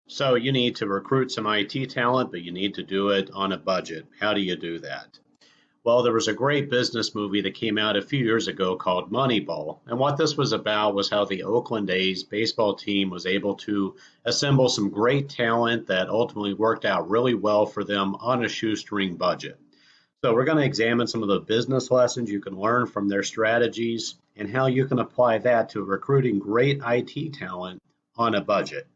So you need to recruit some IT talent, but you need to do it on a budget. How do you do that? Well, there was a great business movie that came out a few years ago called Moneyball. And what this was about was how the Oakland A's baseball team was able to assemble some great talent that ultimately worked out really well for them on a shoestring budget. So, we're going to examine some of the business lessons you can learn from their strategies and how you can apply that to recruiting great IT talent on a budget.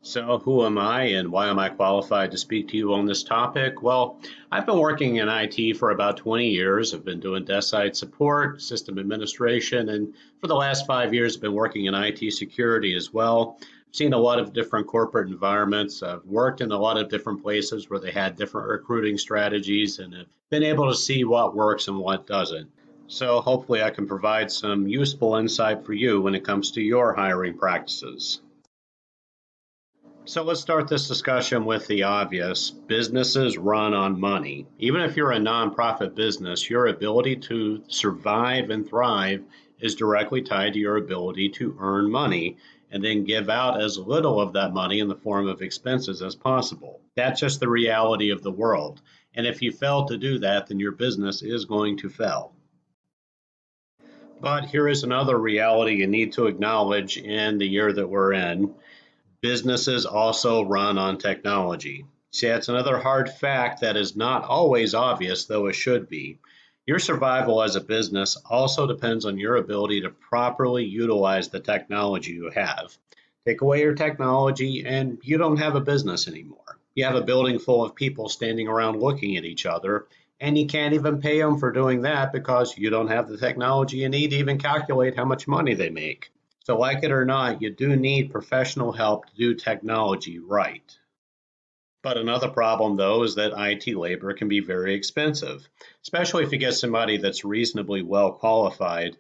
So, who am I and why am I qualified to speak to you on this topic? Well, I've been working in IT for about 20 years. I've been doing desk side support, system administration, and for the last 5 years, I've been working in IT security as well. I've seen a lot of different corporate environments. I've worked in a lot of different places where they had different recruiting strategies and have been able to see what works and what doesn't. So, hopefully, I can provide some useful insight for you when it comes to your hiring practices. So let's start this discussion with the obvious. Businesses run on money. Even if you're a nonprofit business, your ability to survive and thrive is directly tied to your ability to earn money and then give out as little of that money in the form of expenses as possible. That's just the reality of the world. And if you fail to do that, then your business is going to fail. But here is another reality you need to acknowledge in the year that we're in. Businesses also run on technology. See, that's another hard fact that is not always obvious, though it should be. Your survival as a business also depends on your ability to properly utilize the technology you have. Take away your technology, and you don't have a business anymore. You have a building full of people standing around looking at each other, and you can't even pay them for doing that because you don't have the technology you need to even calculate how much money they make. So, like it or not, you do need professional help to do technology right. But another problem, though, is that IT labor can be very expensive, especially if you get somebody that's reasonably well qualified.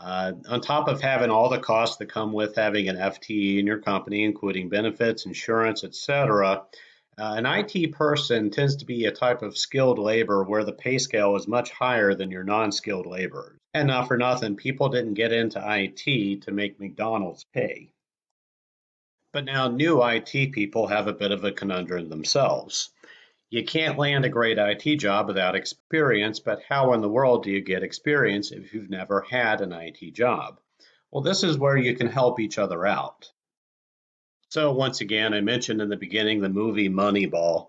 On top of having all the costs that come with having an FTE in your company, including benefits, insurance, etc., an IT person tends to be a type of skilled labor where the pay scale is much higher than your non skilled labor. And not for nothing, people didn't get into IT to make McDonald's pay. But now new IT people have a bit of a conundrum themselves. You can't land a great IT job without experience, but how in the world do you get experience if you've never had an IT job? Well, this is where you can help each other out. So, once again, I mentioned in the beginning the movie Moneyball.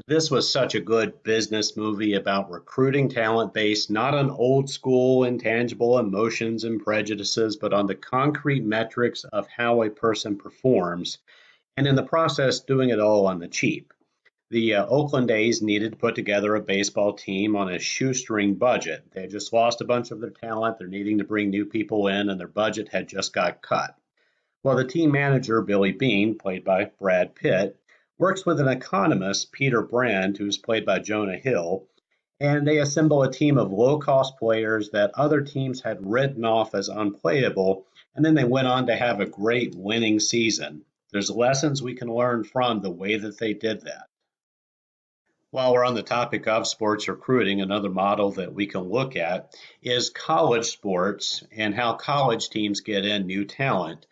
This was such a good business movie about recruiting talent based not on old school intangible emotions and prejudices, but on the concrete metrics of how a person performs, and in the process, doing it all on the cheap. The Oakland A's needed to put together a baseball team on a shoestring budget. They had just lost a bunch of their talent, they're needing to bring new people in, and their budget had just got cut. Well, the team manager, Billy Bean, played by Brad Pitt, works with an economist, Peter Brand, who's played by Jonah Hill, and they assemble a team of low cost players that other teams had written off as unplayable, and then they went on to have a great winning season. There's lessons we can learn from the way that they did that. While we're on the topic of sports recruiting, another model that we can look at is college sports and how college teams get in new talent.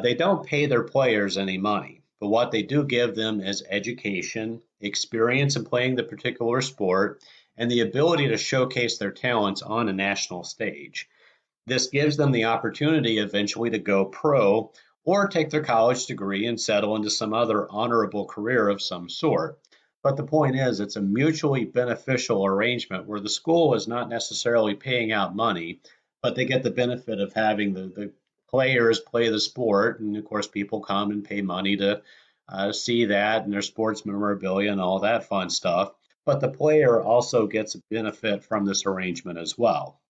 They don't pay their players any money, but what they do give them is education, experience in playing the particular sport, and the ability to showcase their talents on a national stage. This gives them the opportunity eventually to go pro or take their college degree and settle into some other honorable career of some sort. But the point is, it's a mutually beneficial arrangement where the school is not necessarily paying out money, but they get the benefit of having the players play the sport. And of course, people come and pay money to see that and their sports memorabilia and all that fun stuff. But the player also gets a benefit from this arrangement as well.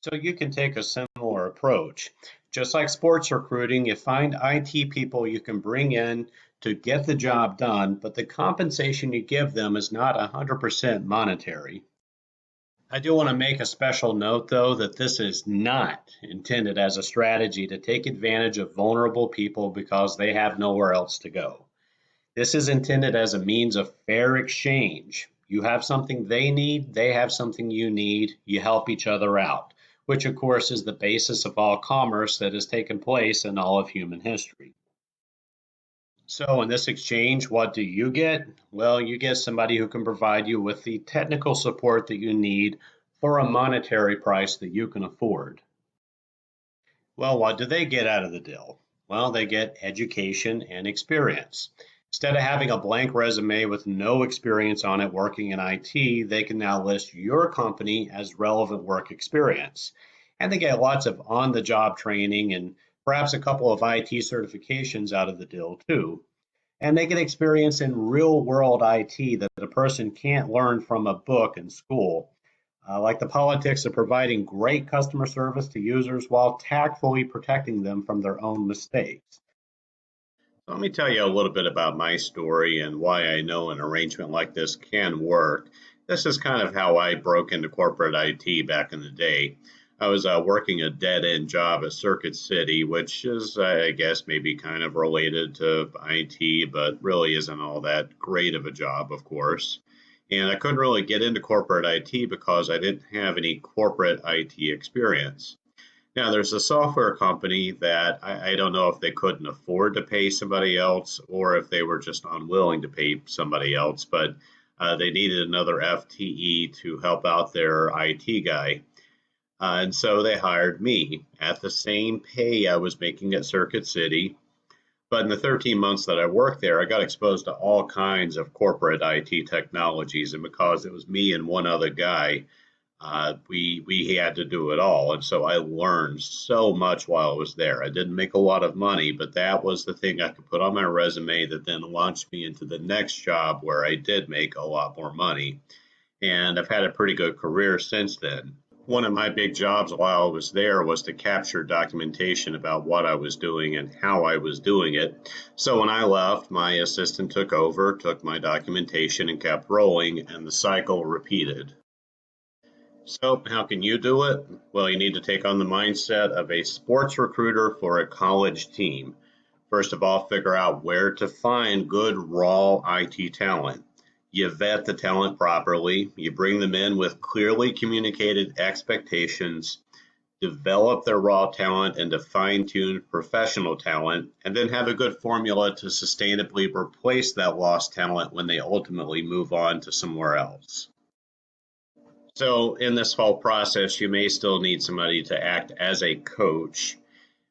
So you can take a similar approach. Just like sports recruiting, you find IT people you can bring in to get the job done, but the compensation you give them is not 100% monetary. I do want to make a special note, though, that this is not intended as a strategy to take advantage of vulnerable people because they have nowhere else to go. This is intended as a means of fair exchange. You have something they need, they have something you need, you help each other out, which, of course, is the basis of all commerce that has taken place in all of human history. So, in this exchange, what do you get? Well, you get somebody who can provide you with the technical support that you need for a monetary price that you can afford. Well, what do they get out of the deal? Well, they get education and experience. Instead of having a blank resume with no experience on it working in IT, they can now list your company as relevant work experience. And they get lots of on the job training and perhaps a couple of IT certifications out of the deal, too. And they get experience in real world IT that a person can't learn from a book in school, like the politics of providing great customer service to users while tactfully protecting them from their own mistakes. Let me tell you a little bit about my story and why I know an arrangement like this can work. This is kind of how I broke into corporate IT back in the day. I was working a dead end job at Circuit City, which is, I guess, maybe kind of related to IT, but really isn't all that great of a job, of course. And I couldn't really get into corporate IT because I didn't have any corporate IT experience. Now, there's a software company that I don't know if they couldn't afford to pay somebody else or if they were just unwilling to pay somebody else, but they needed another FTE to help out their IT guy. And so they hired me at the same pay I was making at Circuit City. But in the 13 months that I worked there, I got exposed to all kinds of corporate IT technologies. And because it was me and one other guy, we had to do it all. And so I learned so much while I was there. I didn't make a lot of money, but that was the thing I could put on my resume that then launched me into the next job where I did make a lot more money. And I've had a pretty good career since then. One of my big jobs while I was there was to capture documentation about what I was doing and how I was doing it. So when I left, my assistant took over, took my documentation, and kept rolling, and the cycle repeated. So, how can you do it? Well, you need to take on the mindset of a sports recruiter for a college team. First of all, figure out where to find good raw IT talent. You vet the talent properly, you bring them in with clearly communicated expectations, develop their raw talent into fine tuned professional talent, and then have a good formula to sustainably replace that lost talent when they ultimately move on to somewhere else. So, in this whole process, you may still need somebody to act as a coach.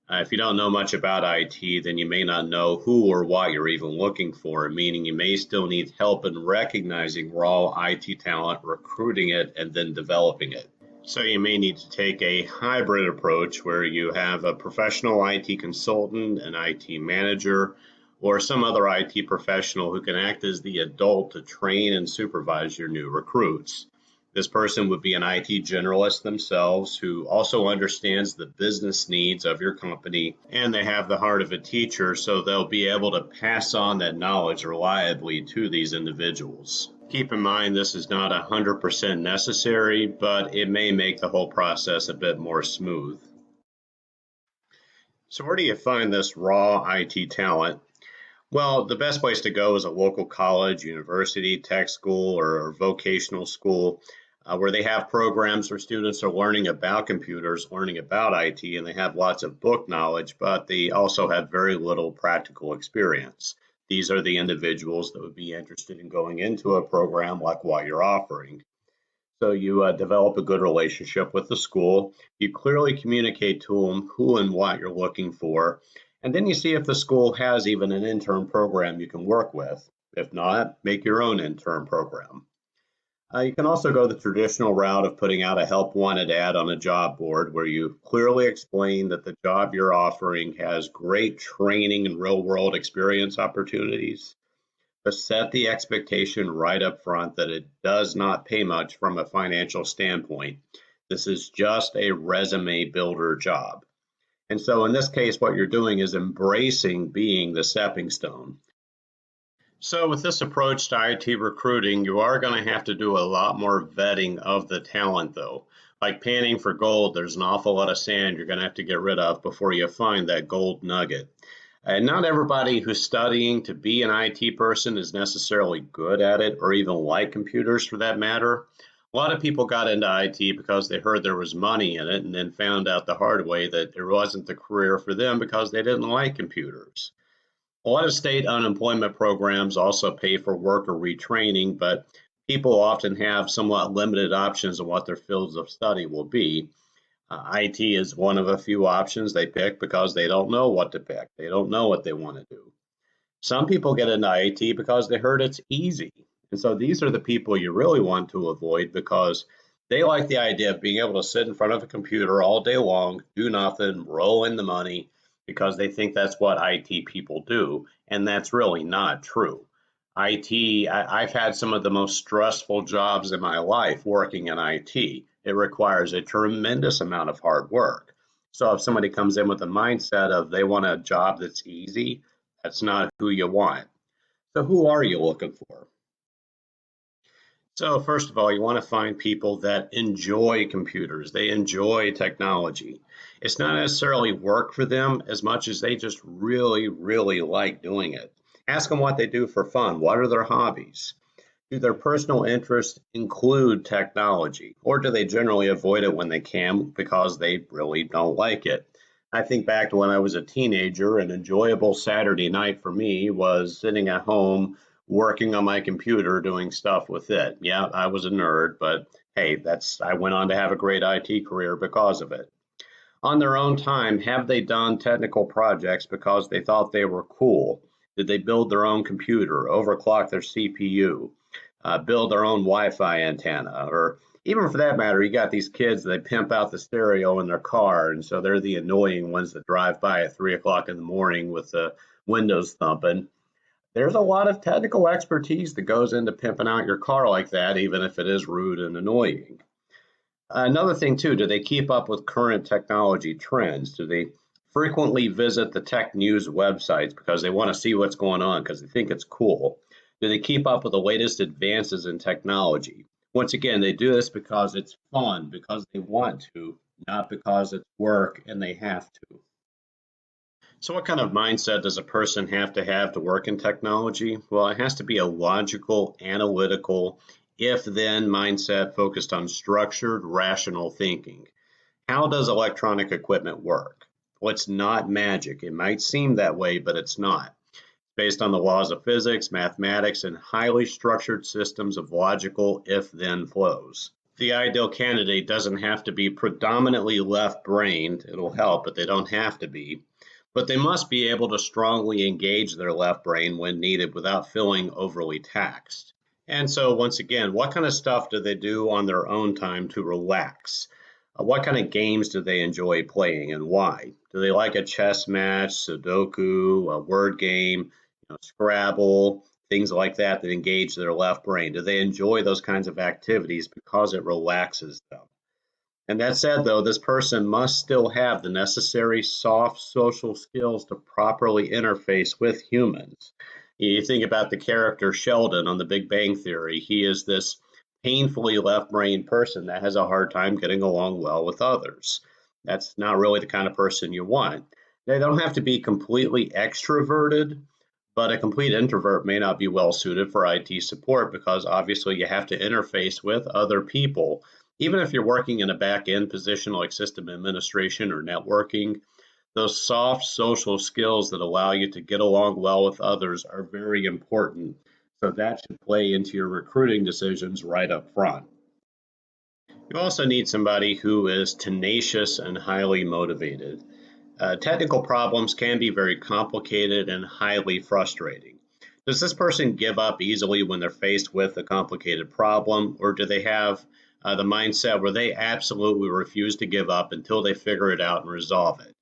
If you don't know much about IT, then you may not know who or what you're even looking for, meaning you may still need help in recognizing raw IT talent, recruiting it, and then developing it. So, you may need to take a hybrid approach where you have a professional IT consultant, an IT manager, or some other IT professional who can act as the adult to train and supervise your new recruits. This person would be an IT generalist themselves who also understands the business needs of your company, and they have the heart of a teacher, so they'll be able to pass on that knowledge reliably to these individuals. Keep in mind this is not 100% necessary, but it may make the whole process a bit more smooth. So where do you find this raw IT talent? Well, the best place to go is a local college, university, tech school, or vocational school where they have programs where students are learning about computers, learning about IT, and they have lots of book knowledge, but they also have very little practical experience. These are the individuals that would be interested in going into a program like what you're offering. So you develop a good relationship with the school. You clearly communicate to them who and what you're looking for. And then you see if the school has even an intern program you can work with. If not, make your own intern program. You can also go the traditional route of putting out a help wanted ad on a job board where you clearly explain that the job you're offering has great training and real world experience opportunities, but set the expectation right up front that it does not pay much from a financial standpoint. This is just a resume builder job. And so in this case, what you're doing is embracing being the stepping stone. So with this approach to IT recruiting, you are going to have to do a lot more vetting of the talent though. Like panning for gold, there's an awful lot of sand you're going to have to get rid of before you find that gold nugget. And not everybody who's studying to be an IT person is necessarily good at it or even like computers for that matter. A lot of people got into IT because they heard there was money in it and then found out the hard way that it wasn't the career for them because they didn't like computers. A lot of state unemployment programs also pay for worker retraining, but people often have somewhat limited options on what their fields of study will be. IT is one of a few options they pick because they don't know what to pick. They don't know what they want to do. Some people get into IT because they heard it's easy. And so these are the people you really want to avoid because they like the idea of being able to sit in front of a computer all day long, do nothing, roll in the money, because they think that's what IT people do. And that's really not true. I've had some of the most stressful jobs in my life working in IT. It requires a tremendous amount of hard work. So if somebody comes in with a mindset of they want a job that's easy, that's not who you want. So who are you looking for? So first of all, you want to find people that enjoy computers. They enjoy technology. It's not necessarily work for them as much as they just really, really like doing it. Ask them what they do for fun. What are their hobbies? Do their personal interests include technology, or do they generally avoid it when they can because they really don't like it? I think back to when I was a teenager, an enjoyable Saturday night for me was sitting at home working on my computer doing stuff with it. Yeah, I was a nerd, but hey, I went on to have a great IT career because of it. On their own time, have they done technical projects because they thought they were cool? Did they build their own computer, overclock their CPU, build their own Wi-Fi antenna, or even for that matter, you got these kids they pimp out the stereo in their car, and so they're the annoying ones that drive by at 3 o'clock in the morning with the windows thumping. There's a lot of technical expertise that goes into pimping out your car like that, even if it is rude and annoying. Another thing too, do they keep up with current technology trends? Do they frequently visit the tech news websites because they want to see what's going on because they think it's cool? Do they keep up with the latest advances in technology? Once again, they do this because it's fun, because they want to, not because it's work and they have to. So, what kind of mindset does a person have to work in technology? Well, it has to be a logical, analytical, if then mindset focused on structured, rational thinking. How does electronic equipment work? Well, it's not magic. It might seem that way, but it's not. It's based on the laws of physics, mathematics, and highly structured systems of logical if then flows. The ideal candidate doesn't have to be predominantly left brained. It'll help, but they don't have to be. But they must be able to strongly engage their left brain when needed without feeling overly taxed. And so, once again, what kind of stuff do they do on their own time to relax? What kind of games do they enjoy playing and why? Do they like a chess match, Sudoku, a word game, Scrabble, things like that that engage their left brain? Do they enjoy those kinds of activities because it relaxes them? And that said, though, this person must still have the necessary soft social skills to properly interface with humans. You think about the character Sheldon on The Big Bang Theory. He is this painfully left brain person that has a hard time getting along well with others. That's not really the kind of person you want. They don't have to be completely extroverted, but a complete introvert may not be well suited for IT support because obviously you have to interface with other people. Even if you're working in a back end position like system administration or networking, those soft social skills that allow you to get along well with others are very important. So that should play into your recruiting decisions right up front. You also need somebody who is tenacious and highly motivated. Technical problems can be very complicated and highly frustrating. Does this person give up easily when they're faced with a complicated problem, or do they have the mindset where they absolutely refuse to give up until they figure it out and resolve it?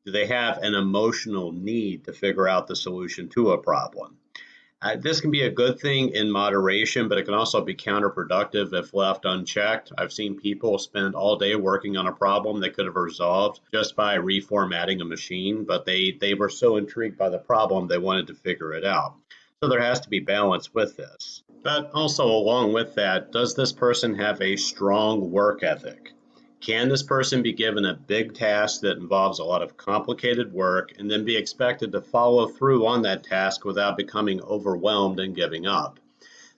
Do they have an emotional need to figure out the solution to a problem? This can be a good thing in moderation, but it can also be counterproductive if left unchecked. I've seen people spend all day working on a problem they could have resolved just by reformatting a machine, but they were so intrigued by the problem they wanted to figure it out. So there has to be balance with this. But also, along with that, does this person have a strong work ethic? Can this person be given a big task that involves a lot of complicated work and then be expected to follow through on that task without becoming overwhelmed and giving up?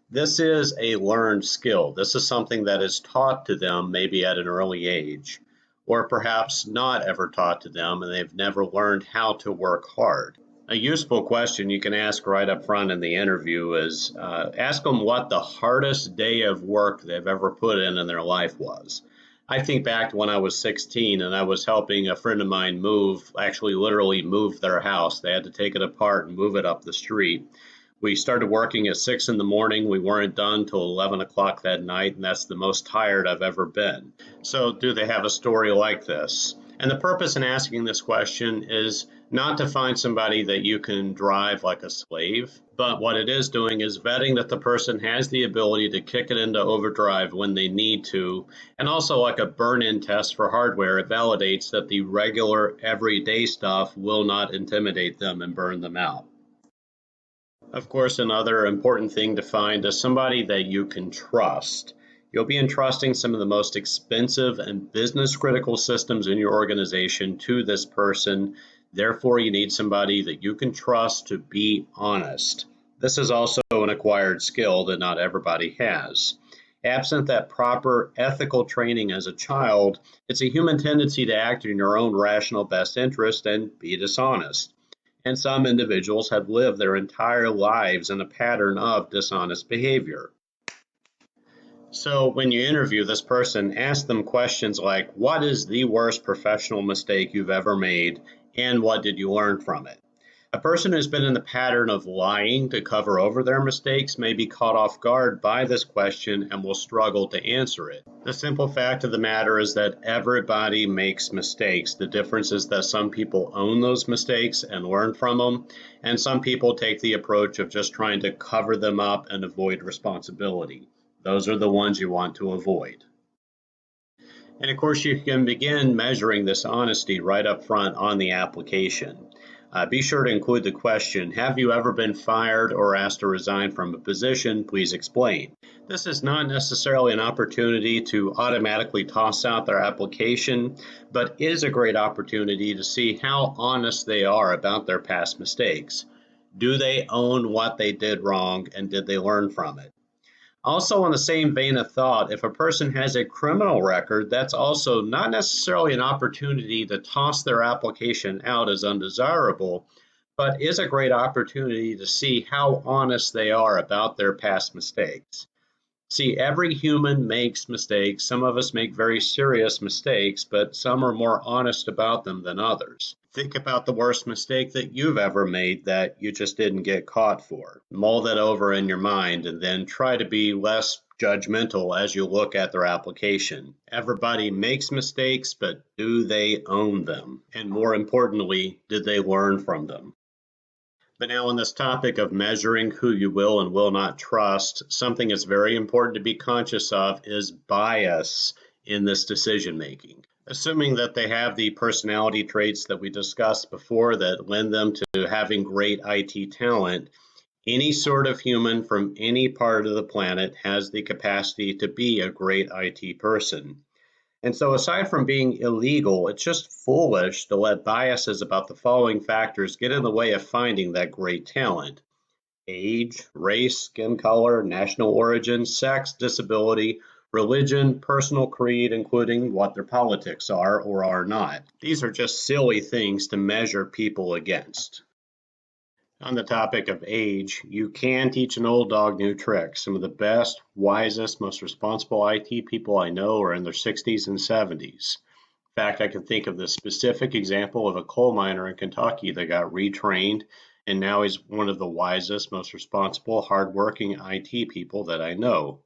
This is a learned skill. This is something that is taught to them maybe at an early age, or perhaps not ever taught to them and they've never learned how to work hard. A useful question you can ask right up front in the interview is ask them what the hardest day of work they've ever put in their life was. I think back to when I was 16 and I was helping a friend of mine move, actually literally move their house. They had to take it apart and move it up the street. We started working at 6 in the morning. We weren't done till 11 o'clock that night, and that's the most tired I've ever been. So, do they have a story like this? And the purpose in asking this question is not to find somebody that you can drive like a slave, but what it is doing is vetting that the person has the ability to kick it into overdrive when they need to. And also, like a burn in test for hardware, it validates that the regular everyday stuff will not intimidate them and burn them out. Of course, another important thing to find is somebody that you can trust. You'll be entrusting some of the most expensive and business critical systems in your organization to this person. Therefore, you need somebody that you can trust to be honest. This is also an acquired skill that not everybody has. Absent that proper ethical training as a child, it's a human tendency to act in your own rational best interest and be dishonest. And some individuals have lived their entire lives in a pattern of dishonest behavior. So when you interview this person, ask them questions like, what is the worst professional mistake you've ever made, and what did you learn from it? A person who's been in the pattern of lying to cover over their mistakes may be caught off guard by this question and will struggle to answer it. The simple fact of the matter is that everybody makes mistakes. The difference is that some people own those mistakes and learn from them, and some people take the approach of just trying to cover them up and avoid responsibility. Those are the ones you want to avoid. And of course, you can begin measuring this honesty right up front on the application. Be sure to include the question, have you ever been fired or asked to resign from a position? Please explain. This is not necessarily an opportunity to automatically toss out their application, but is a great opportunity to see how honest they are about their past mistakes. Do they own what they did wrong, and did they learn from it? Also, in the same vein of thought, if a person has a criminal record, that's also not necessarily an opportunity to toss their application out as undesirable, but is a great opportunity to see how honest they are about their past mistakes. See, every human makes mistakes. Some of us make very serious mistakes, but some are more honest about them than others. Think about the worst mistake that you've ever made that you just didn't get caught for. Mull that over in your mind and then try to be less judgmental as you look at their application. Everybody makes mistakes, but do they own them? And more importantly, did they learn from them? But now on this topic of measuring who you will and will not trust, something that's very important to be conscious of is bias in this decision making. Assuming that they have the personality traits that we discussed before that lend them to having great IT talent, any sort of human from any part of the planet has the capacity to be a great IT person. And so, aside from being illegal, it's just foolish to let biases about the following factors get in the way of finding that great talent: age, race, skin color, national origin, sex, disability, religion, personal creed, including what their politics are or are not. These are just silly things to measure people against. On the topic of age, you can teach an old dog new tricks. Some of the best, wisest, most responsible IT people I know are in their 60s and 70s. In fact, I can think of the specific example of a coal miner in Kentucky that got retrained, and now he's one of the wisest, most responsible, hardworking IT people that I know.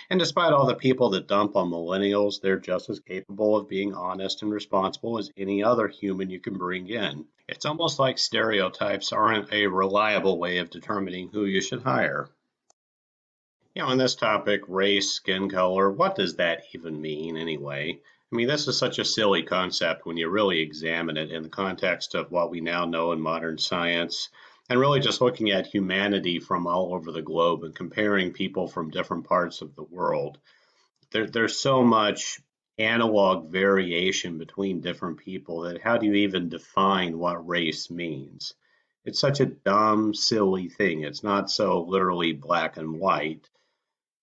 And despite all the people that dump on millennials, they're just as capable of being honest and responsible as any other human you can bring in. It's almost like stereotypes aren't a reliable way of determining who you should hire. On this topic, race, skin color, what does that even mean anyway? I mean, this is such a silly concept when you really examine it in the context of what we now know in modern science, and really just looking at humanity from all over the globe and comparing people from different parts of the world. There's so much analog variation between different people that how do you even define what race means? It's such a dumb, silly thing. It's not so literally black and white.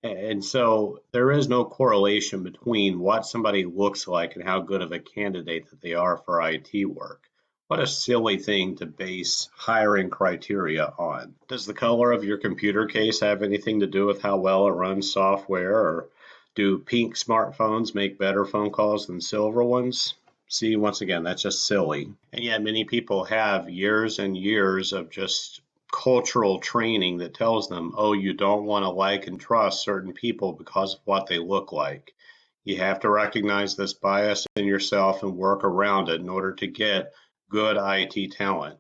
And so there is no correlation between what somebody looks like and how good of a candidate that they are for IT work. What a silly thing to base hiring criteria on. Does the color of your computer case have anything to do with how well it runs software, or do pink smartphones make better phone calls than silver ones? See, once again, that's just silly. And yet, many people have years and years of just cultural training that tells them, oh, you don't want to like and trust certain people because of what they look like. You have to recognize this bias in yourself and work around it in order to get good IT talent.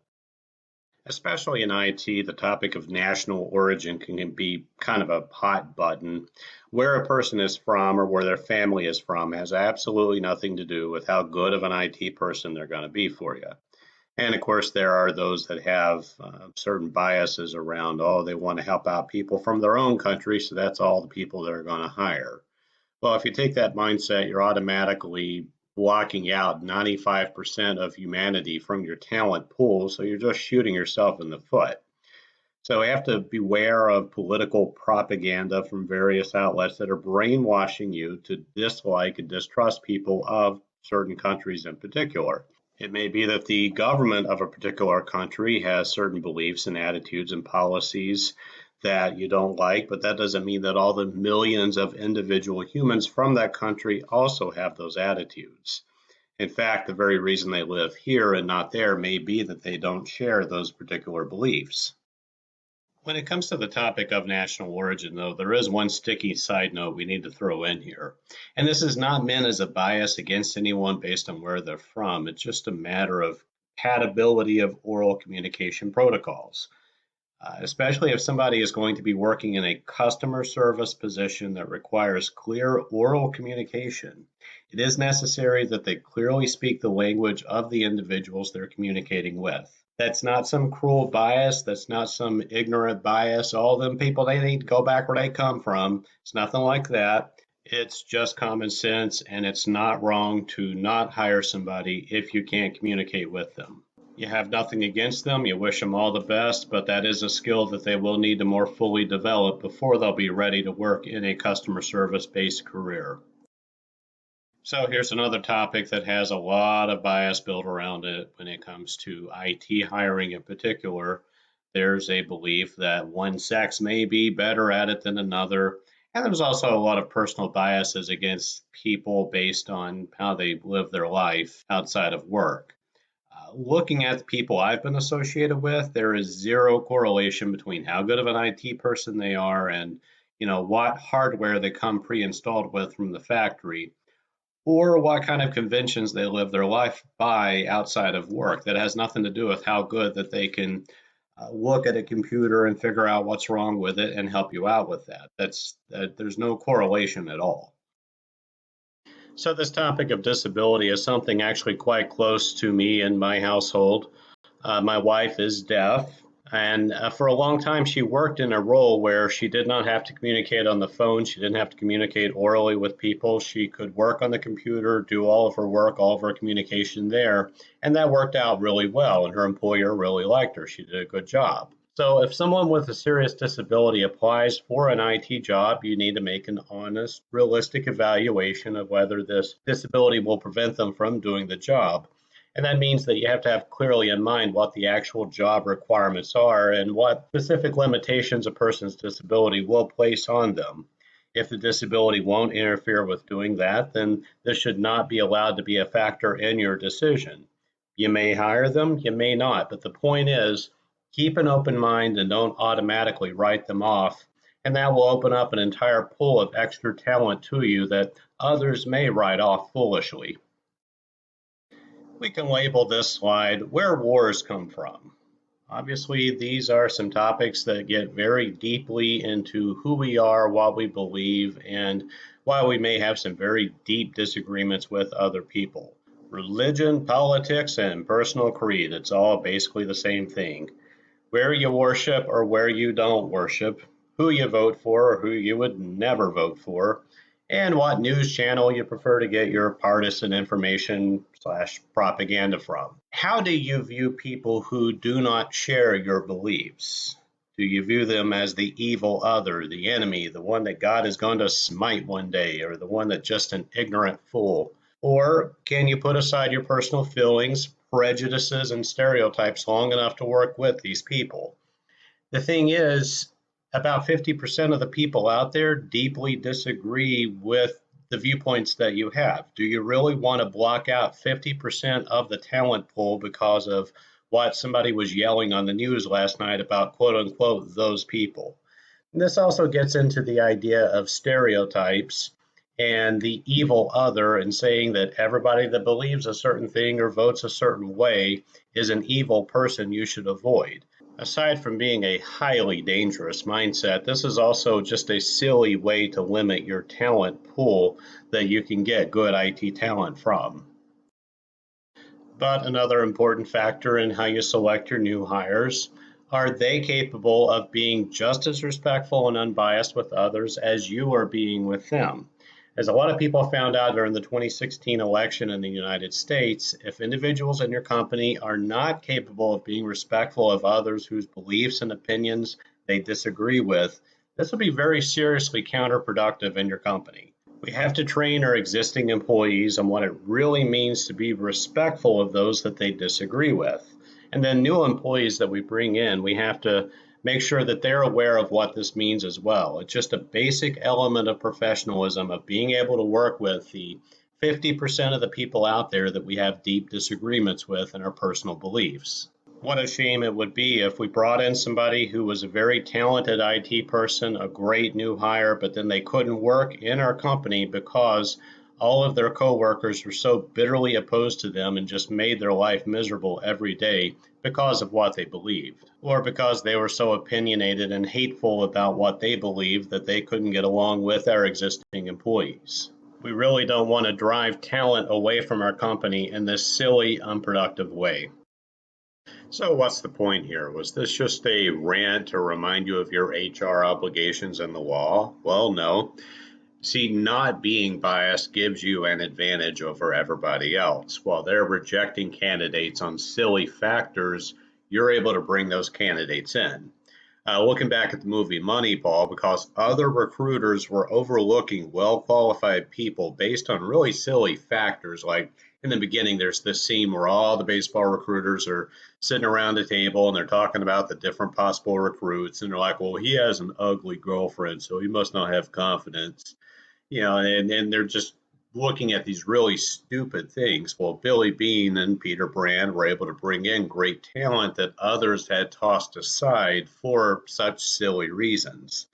Especially in IT, the topic of national origin can be kind of a hot button. Where a person is from or where their family is from has absolutely nothing to do with how good of an IT person they're going to be for you. And of course, there are those that have certain biases around, oh, they want to help out people from their own country, so that's all the people they're going to hire. Well, if you take that mindset, you're automatically blocking out 95% of humanity from your talent pool, so you're just shooting yourself in the foot. So we have to beware of political propaganda from various outlets that are brainwashing you to dislike and distrust people of certain countries in particular. It may be that the government of a particular country has certain beliefs and attitudes and policies that you don't like, but that doesn't mean that all the millions of individual humans from that country also have those attitudes. In fact, the very reason they live here and not there may be that they don't share those particular beliefs. When it comes to the topic of national origin, though, there is one sticky side note we need to throw in here. And this is not meant as a bias against anyone based on where they're from. It's just a matter of compatibility of oral communication protocols. Especially if somebody is going to be working in a customer service position that requires clear oral communication. It is necessary that they clearly speak the language of the individuals they're communicating with. That's not some cruel bias. That's not some ignorant bias. All them people, they need to go back where they come from. It's nothing like that. It's just common sense, and it's not wrong to not hire somebody if you can't communicate with them. You have nothing against them, you wish them all the best, but that is a skill that they will need to more fully develop before they'll be ready to work in a customer service based career. So here's another topic that has a lot of bias built around it when it comes to IT hiring in particular. There's a belief that one sex may be better at it than another. And there's also a lot of personal biases against people based on how they live their life outside of work. Looking at the people I've been associated with, there is zero correlation between how good of an IT person they are and what hardware they come pre-installed with from the factory, or what kind of conventions they live their life by outside of work. That has nothing to do with how good that they can look at a computer and figure out what's wrong with it and help you out with that. There's no correlation at all. So this topic of disability is something actually quite close to me and my household. My wife is deaf, and for a long time she worked in a role where she did not have to communicate on the phone. She didn't have to communicate orally with people. She could work on the computer, do all of her work, all of her communication there, and that worked out really well, and her employer really liked her. She did a good job. So if someone with a serious disability applies for an IT job, you need to make an honest, realistic evaluation of whether this disability will prevent them from doing the job. And that means that you have to have clearly in mind what the actual job requirements are and what specific limitations a person's disability will place on them. If the disability won't interfere with doing that, then this should not be allowed to be a factor in your decision. You may hire them, you may not, but the point is, keep an open mind and don't automatically write them off. And that will open up an entire pool of extra talent to you that others may write off foolishly. We can label this slide Where Wars Come From. Obviously, these are some topics that get very deeply into who we are, what we believe, and why we may have some very deep disagreements with other people. Religion, politics, and personal creed, it's all basically the same thing. Where you worship or where you don't worship, who you vote for or who you would never vote for, and what news channel you prefer to get your partisan information slash propaganda from. How do you view people who do not share your beliefs? Do you view them as the evil other, the enemy, the one that God is going to smite one day, or the one that's just an ignorant fool? Or can you put aside your personal feelings, prejudices and stereotypes long enough to work with these people. The thing is, about 50% of the people out there deeply disagree with the viewpoints that you have. Do you really want to block out 50% of the talent pool because of what somebody was yelling on the news last night about quote unquote those people? And this also gets into the idea of stereotypes and the evil other, and saying that everybody that believes a certain thing or votes a certain way is an evil person you should avoid. Aside from being a highly dangerous mindset, this is also just a silly way to limit your talent pool that you can get good IT talent from. But another important factor in how you select your new hires, are they capable of being just as respectful and unbiased with others as you are being with them? As a lot of people found out during the 2016 election in the United States, if individuals in your company are not capable of being respectful of others whose beliefs and opinions they disagree with, this will be very seriously counterproductive in your company. We have to train our existing employees on what it really means to be respectful of those that they disagree with. And then new employees that we bring in, we have to make sure that they're aware of what this means as well. It's just a basic element of professionalism, of being able to work with the 50% of the people out there that we have deep disagreements with in our personal beliefs. What a shame it would be if we brought in somebody who was a very talented IT person, a great new hire, but then they couldn't work in our company because all of their coworkers were so bitterly opposed to them and just made their life miserable every day because of what they believed, or because they were so opinionated and hateful about what they believed that they couldn't get along with our existing employees. We really don't want to drive talent away from our company in this silly, unproductive way. So what's the point here? Was this just a rant to remind you of your HR obligations and the law? Well, no. See, not being biased gives you an advantage over everybody else. While they're rejecting candidates on silly factors, you're able to bring those candidates in. Looking back at the movie Moneyball, because other recruiters were overlooking well-qualified people based on really silly factors, like in the beginning, there's this scene where all the baseball recruiters are sitting around a table and they're talking about the different possible recruits, and they're like, well, he has an ugly girlfriend, so he must not have confidence. And they're just looking at these really stupid things. Well, Billy Bean and Peter Brand were able to bring in great talent that others had tossed aside for such silly reasons.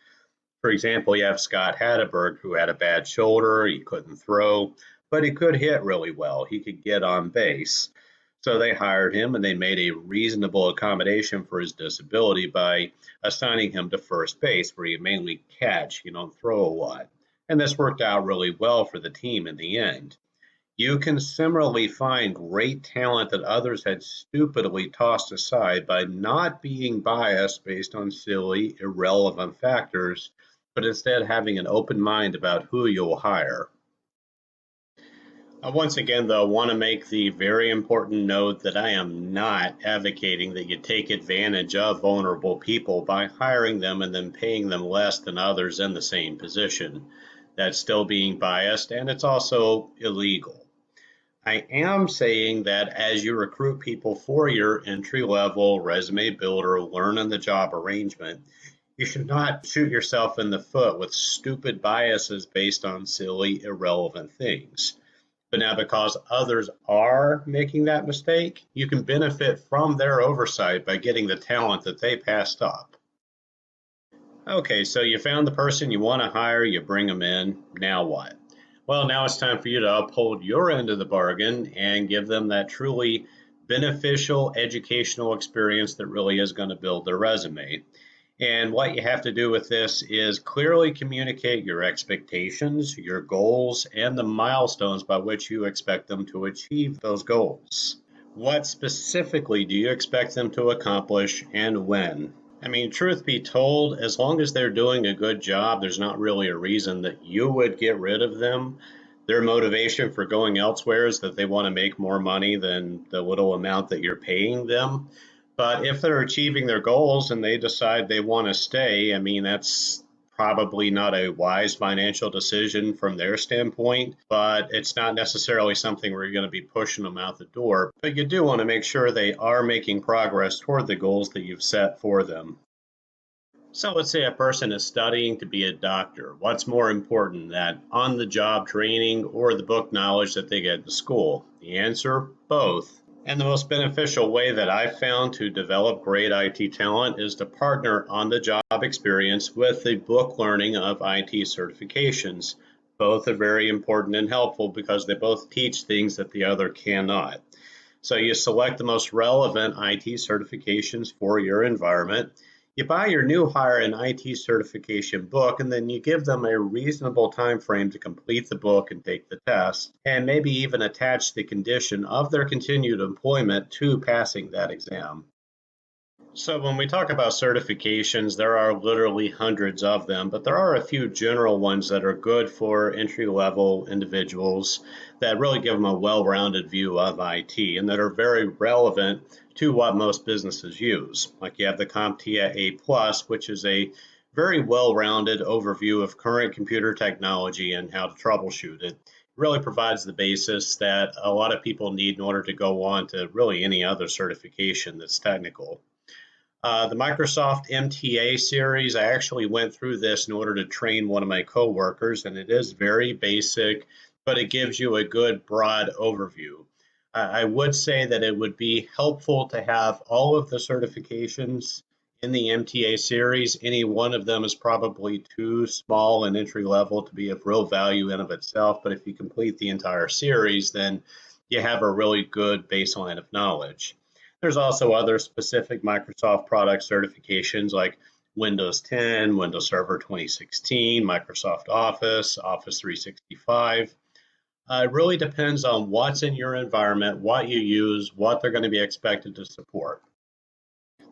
For example, you have Scott Hatteberg, who had a bad shoulder, he couldn't throw, but he could hit really well. He could get on base. So they hired him and they made a reasonable accommodation for his disability by assigning him to first base, where you mainly catch, you don't throw a lot. And this worked out really well for the team in the end. You can similarly find great talent that others had stupidly tossed aside by not being biased based on silly, irrelevant factors, but instead having an open mind about who you'll hire. Once again, though, I want to make the very important note that I am not advocating that you take advantage of vulnerable people by hiring them and then paying them less than others in the same position. That's still being biased, and it's also illegal. I am saying that as you recruit people for your entry-level resume builder, learn on the job arrangement, you should not shoot yourself in the foot with stupid biases based on silly, irrelevant things. But now, because others are making that mistake, you can benefit from their oversight by getting the talent that they passed up. Okay, so you found the person you want to hire, you bring them in. Now what? Well, now it's time for you to uphold your end of the bargain and give them that truly beneficial educational experience that really is going to build their resume. And what you have to do with this is clearly communicate your expectations, your goals, and the milestones by which you expect them to achieve those goals. What specifically do you expect them to accomplish and when? I mean, truth be told, as long as they're doing a good job, there's not really a reason that you would get rid of them. Their motivation for going elsewhere is that they want to make more money than the little amount that you're paying them. But if they're achieving their goals and they decide they want to stay, I mean, that's probably not a wise financial decision from their standpoint, but it's not necessarily something where you're going to be pushing them out the door. But you do want to make sure they are making progress toward the goals that you've set for them. So let's say a person is studying to be a doctor. What's more important, that on-the-job training or the book knowledge that they get in school? The answer, both. And the most beneficial way that I've found to develop great IT talent is to partner on-the-job experience with the book learning of IT certifications. Both are very important and helpful because they both teach things that the other cannot. So you select the most relevant IT certifications for your environment. You buy your new hire an IT certification book, and then you give them a reasonable time frame to complete the book and take the test, and maybe even attach the condition of their continued employment to passing that exam. So when we talk about certifications, there are literally hundreds of them, but there are a few general ones that are good for entry-level individuals that really give them a well-rounded view of IT and that are very relevant to what most businesses use. Like you have the CompTIA A+, which is a very well-rounded overview of current computer technology and how to troubleshoot it. It really provides the basis that a lot of people need in order to go on to really any other certification that's technical. The Microsoft MTA series, I actually went through this in order to train one of my coworkers, and it is very basic, but it gives you a good broad overview. I would say that it would be helpful to have all of the certifications in the MTA series. Any one of them is probably too small and entry level to be of real value in of itself, but if you complete the entire series, then you have a really good baseline of knowledge. There's also other specific Microsoft product certifications like Windows 10, Windows Server 2016, Microsoft Office, Office 365. It really depends on what's in your environment, what you use, what they're going to be expected to support.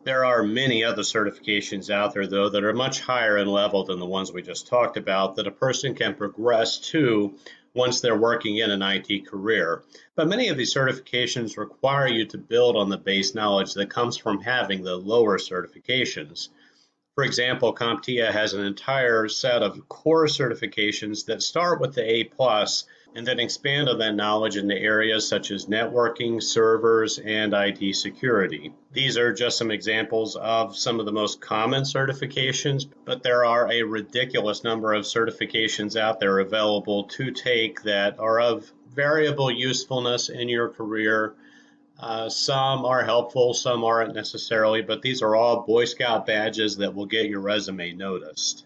There are many other certifications out there, though, that are much higher in level than the ones we just talked about that a person can progress to once they're working in an IT career. But many of these certifications require you to build on the base knowledge that comes from having the lower certifications. For example, CompTIA has an entire set of core certifications that start with the A+, and then expand on that knowledge into areas such as networking, servers, and IT security. These are just some examples of some of the most common certifications, but there are a ridiculous number of certifications out there available to take that are of variable usefulness in your career. Some are helpful, some aren't necessarily, but these are all Boy Scout badges that will get your resume noticed.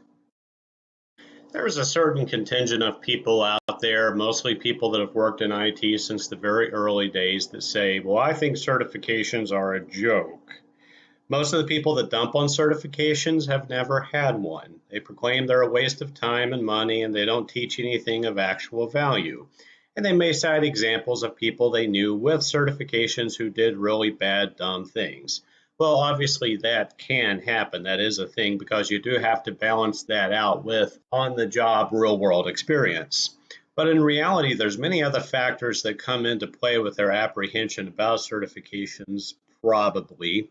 There's a certain contingent of people out there, mostly people that have worked in IT since the very early days, that say, well, I think certifications are a joke. Most of the people that dump on certifications have never had one. They proclaim they're a waste of time and money, and they don't teach anything of actual value. And they may cite examples of people they knew with certifications who did really bad, dumb things. Well, obviously that can happen. That is a thing because you do have to balance that out with on-the-job real-world experience. But in reality, there's many other factors that come into play with their apprehension about certifications, probably.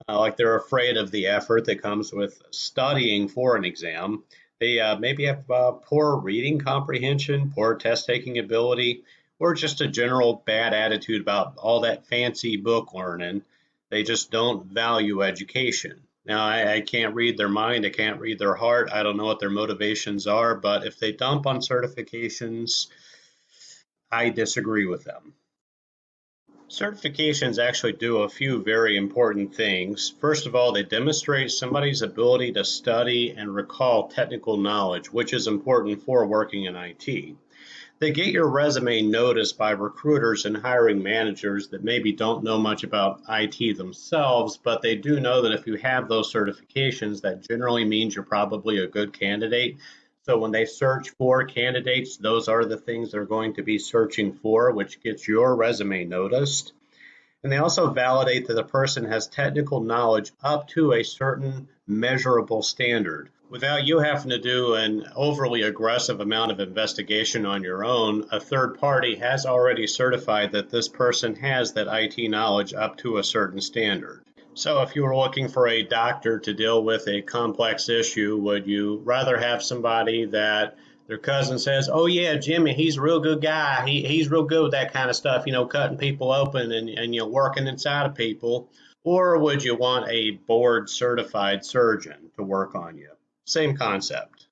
Like they're afraid of the effort that comes with studying for an exam. They maybe have poor reading comprehension, poor test-taking ability, or just a general bad attitude about all that fancy book learning. They just don't value education. Now, I can't read their mind. I can't read their heart. I don't know what their motivations are, but if they dump on certifications, I disagree with them. Certifications actually do a few very important things. First of all, they demonstrate somebody's ability to study and recall technical knowledge, which is important for working in IT. They get your resume noticed by recruiters and hiring managers that maybe don't know much about IT themselves, but they do know that if you have those certifications, that generally means you're probably a good candidate. So when they search for candidates, those are the things they're going to be searching for, which gets your resume noticed. And they also validate that the person has technical knowledge up to a certain measurable standard. Without you having to do an overly aggressive amount of investigation on your own, a third party has already certified that this person has that IT knowledge up to a certain standard. So, if you were looking for a doctor to deal with a complex issue, would you rather have somebody that their cousin says, "Oh yeah, Jimmy, he's a real good guy. He's real good with that kind of stuff, cutting people open and working inside of people," or would you want a board certified surgeon to work on you? Same concept.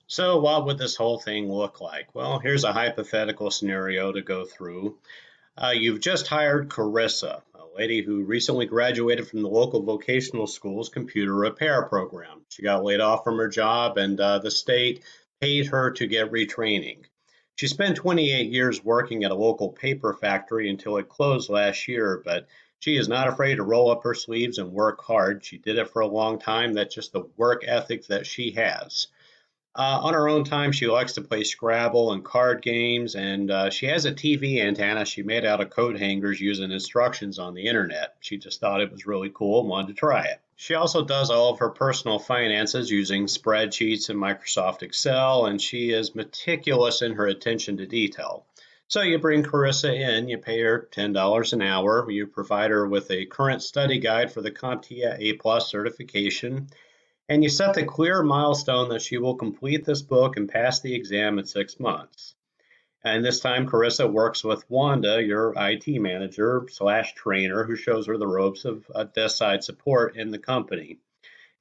So, what would this whole thing look like? Well, here's a hypothetical scenario to go through. You've just hired Carissa, a lady who recently graduated from the local vocational school's computer repair program. She got laid off from her job, and the state paid her to get retraining. She spent 28 years working at a local paper factory until it closed last year, but she is not afraid to roll up her sleeves and work hard. She did it for a long time. That's just the work ethic that she has. On her own time, she likes to play Scrabble and card games, and she has a TV antenna she made out of coat hangers using instructions on the internet. She just thought it was really cool and wanted to try it. She also does all of her personal finances using spreadsheets and Microsoft Excel, and she is meticulous in her attention to detail. So you bring Carissa in, you pay her $10 an hour, you provide her with a current study guide for the CompTIA A+ certification, and you set the clear milestone that she will complete this book and pass the exam in 6 months. And this time, Carissa works with Wanda, your IT manager slash trainer, who shows her the ropes of desk side support in the company.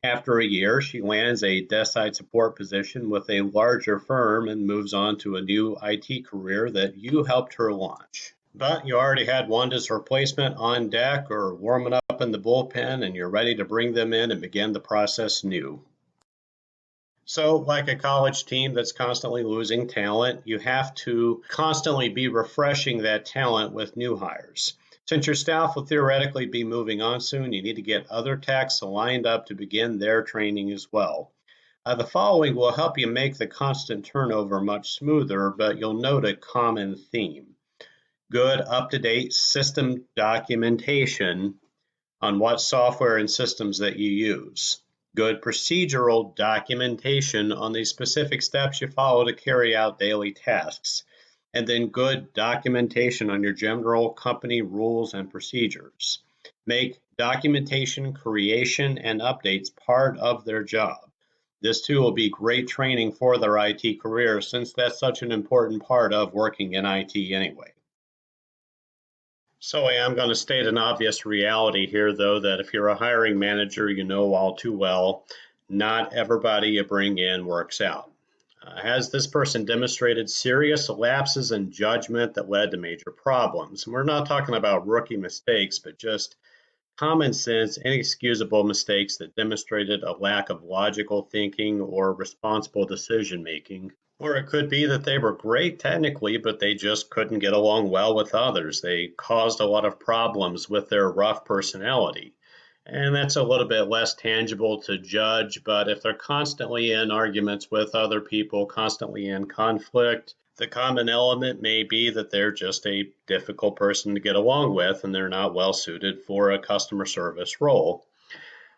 After a year, she lands a desk side support position with a larger firm and moves on to a new IT career that you helped her launch. But you already had Wanda's replacement on deck or warming up in the bullpen, and you're ready to bring them in and begin the process new. So, like a college team that's constantly losing talent, you have to constantly be refreshing that talent with new hires. Since your staff will theoretically be moving on soon, you need to get other techs lined up to begin their training as well. The following will help you make the constant turnover much smoother, but you'll note a common theme. Good, up-to-date system documentation on what software and systems that you use. Good procedural documentation on the specific steps you follow to carry out daily tasks. And then good documentation on your general company rules and procedures. Make documentation creation and updates part of their job. This too will be great training for their IT career, since that's such an important part of working in IT anyway. So I am going to state an obvious reality here, though, that if you're a hiring manager, you know all too well, not everybody you bring in works out. Has this person demonstrated serious lapses in judgment that led to major problems? And we're not talking about rookie mistakes, but just common sense, inexcusable mistakes that demonstrated a lack of logical thinking or responsible decision making. Or it could be that they were great technically, but they just couldn't get along well with others. They caused a lot of problems with their rough personality. And that's a little bit less tangible to judge, but if they're constantly in arguments with other people, constantly in conflict, the common element may be that they're just a difficult person to get along with and they're not well suited for a customer service role.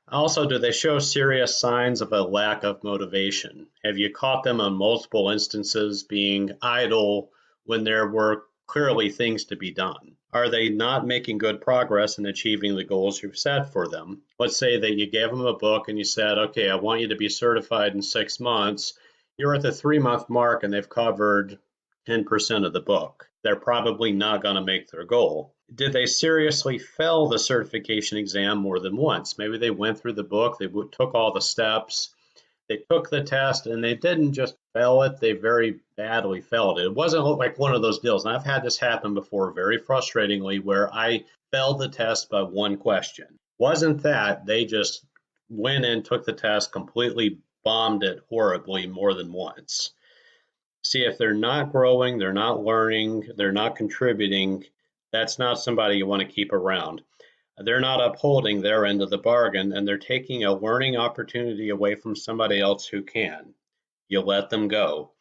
Also, do they show serious signs of a lack of motivation? Have you caught them on multiple instances being idle when there were clearly things to be done? Are they not making good progress in achieving the goals you've set for them? Let's say that you gave them a book and you said, okay, I want you to be certified in 6 months. You're at the 3 month mark and they've covered 10% of the book. They're probably not going to make their goal. Did they seriously fail the certification exam more than once? Maybe they went through the book, they took all the steps, they took the test, and they didn't just fail it, they very badly failed it. It wasn't like one of those deals, and I've had this happen before very frustratingly, where I failed the test by one question. Wasn't that, they just went and took the test, completely bombed it horribly more than once. See, if they're not growing, they're not learning, they're not contributing, that's not somebody you want to keep around. They're not upholding their end of the bargain, and they're taking a learning opportunity away from somebody else who can. You let them go.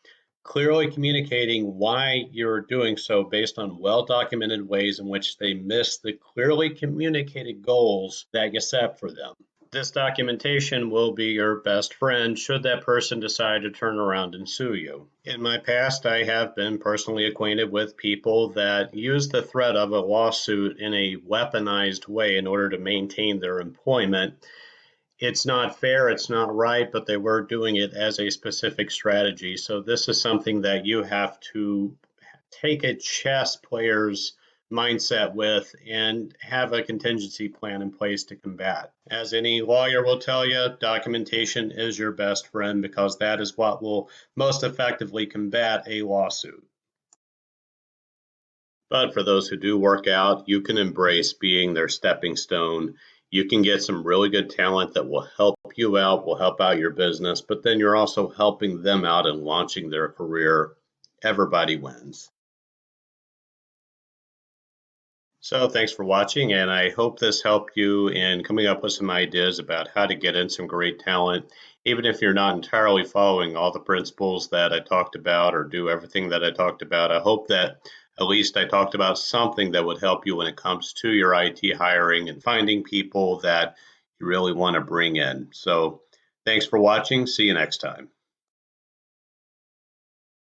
Clearly communicating why you're doing so based on well-documented ways in which they miss the clearly communicated goals that you set for them. This documentation will be your best friend should that person decide to turn around and sue you. In my past, I have been personally acquainted with people that use the threat of a lawsuit in a weaponized way in order to maintain their employment. It's not fair, it's not right, but they were doing it as a specific strategy. So this is something that you have to take a chess player's mindset with and have a contingency plan in place to combat. As any lawyer will tell you, documentation is your best friend because that is what will most effectively combat a lawsuit. But for those who do work out, you can embrace being their stepping stone. You can get some really good talent that will help you out, will help out your business, but then you're also helping them out and launching their career. Everybody wins. So thanks for watching, and I hope this helped you in coming up with some ideas about how to get in some great talent, even if you're not entirely following all the principles that I talked about or do everything that I talked about. I hope that at least I talked about something that would help you when it comes to your IT hiring and finding people that you really want to bring in. So thanks for watching. See you next time.